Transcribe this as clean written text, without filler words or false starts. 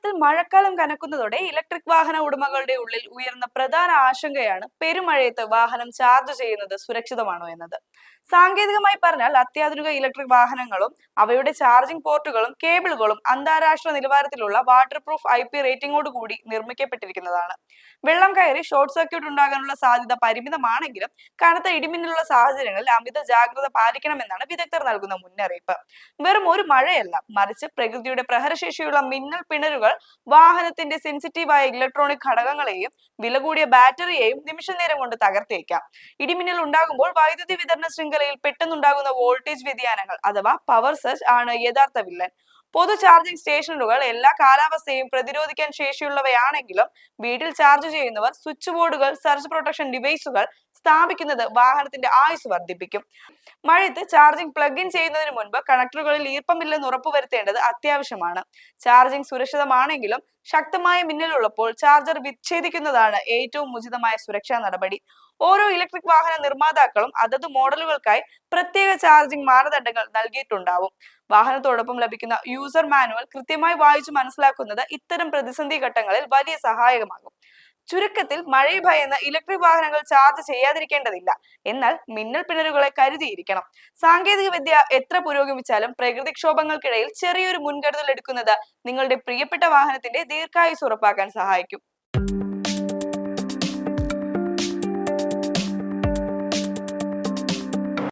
കേരളത്തിൽ മഴക്കാലം കനക്കുന്നതോടെ ഇലക്ട്രിക് വാഹന ഉടമകളുടെ ഉള്ളിൽ ഉയർന്ന പ്രധാന ആശങ്കയാണ് പെരുമഴയത്ത് വാഹനം ചാർജ് ചെയ്യുന്നത് സുരക്ഷിതമാണോ എന്നത്. സാങ്കേതികമായി പറഞ്ഞാൽ അത്യാധുനിക ഇലക്ട്രിക് വാഹനങ്ങളും അവയുടെ ചാർജിംഗ് പോർട്ടുകളും കേബിളുകളും അന്താരാഷ്ട്ര നിലവാരത്തിലുള്ള വാട്ടർ പ്രൂഫ് IP റേറ്റിംഗോട് കൂടി നിർമ്മിക്കപ്പെട്ടിരിക്കുന്നതാണ്. വെള്ളം കയറി ഷോർട്ട് സർക്യൂട്ട് ഉണ്ടാകാനുള്ള സാധ്യത പരിമിതമാണെങ്കിലും കനത്ത ഇടിമിന്നലുള്ള സാഹചര്യങ്ങളിൽ അമിത ജാഗ്രത പാലിക്കണമെന്നാണ് വിദഗ്ധർ നൽകുന്ന മുന്നറിയിപ്പ്. വെറും ഒരു മഴയല്ല, മറിച്ച് പ്രകൃതിയുടെ പ്രഹരശേഷിയുള്ള മിന്നൽ പിണരുകൾ വാഹനത്തിന്റെ സെൻസിറ്റീവായ ഇലക്ട്രോണിക് ഘടകങ്ങളെയും വില കൂടിയ ബാറ്ററിയെയും നിമിഷ നേരം കൊണ്ട് തകർത്തേക്കാം. ഇടിമിന്നൽ ഉണ്ടാകുമ്പോൾ വൈദ്യുതി വിതരണ ശൃംഖലയിൽ പെട്ടെന്നുണ്ടാകുന്ന വോൾട്ടേജ് വ്യതിയാനങ്ങൾ അഥവാ പവർ സർജ് ആണ് യഥാർത്ഥ വില്ലൻ. പൊതു ചാർജിംഗ് സ്റ്റേഷനുകൾ എല്ലാ കാലാവസ്ഥയും പ്രതിരോധിക്കാൻ ശേഷിയുള്ളവയാണെങ്കിലും വീട്ടിൽ ചാർജ് ചെയ്യുന്നവർ സ്വിച്ച് ബോർഡുകൾ, സർജ് പ്രൊട്ടക്ഷൻ ഡിവൈസുകൾ സ്ഥാപിക്കുന്നത് വാഹനത്തിന്റെ ആയുസ് വർദ്ധിപ്പിക്കും. മഴയത്ത് ചാർജിംഗ് പ്ലഗ് ഇൻ ചെയ്യുന്നതിന് മുൻപ് കണക്ടറുകളിൽ ഈർപ്പമില്ലെന്ന് ഉറപ്പുവരുത്തേണ്ടത് അത്യാവശ്യമാണ്. ചാർജിംഗ് സുരക്ഷിതമാണെങ്കിലും ശക്തമായ മിന്നലുള്ളപ്പോൾ ചാർജർ വിച്ഛേദിക്കുന്നതാണ് ഏറ്റവും ഉചിതമായ സുരക്ഷാ നടപടി. ഓരോ ഇലക്ട്രിക് വാഹന നിർമ്മാതാക്കളും അതത് മോഡലുകൾക്കായി പ്രത്യേക ചാർജിംഗ് മാനദണ്ഡങ്ങൾ നൽകിയിട്ടുണ്ടാവും. വാഹനത്തോടൊപ്പം ലഭിക്കുന്ന യൂസർ മാനുവൽ കൃത്യമായി വായിച്ചു മനസ്സിലാക്കുന്നത് ഇത്തരം പ്രതിസന്ധി ഘട്ടങ്ങളിൽ വലിയ സഹായകമാകും. ചുരുക്കത്തിൽ, മഴയെ ഭയന്ന് ഇലക്ട്രിക് വാഹനങ്ങൾ ചാർജ് ചെയ്യാതിരിക്കേണ്ടതില്ല, എന്നാൽ മിന്നൽ പിണരുകളെ കരുതിയിരിക്കണം. സാങ്കേതിക വിദ്യ എത്ര പുരോഗമിച്ചാലും പ്രകൃതിക്ഷോഭങ്ങൾക്കിടയിൽ ചെറിയൊരു മുൻകരുതൽ എടുക്കുന്നത് നിങ്ങളുടെ പ്രിയപ്പെട്ട വാഹനത്തിന്റെ ദീർഘായുസ് ഉറപ്പാക്കാൻ സഹായിക്കും.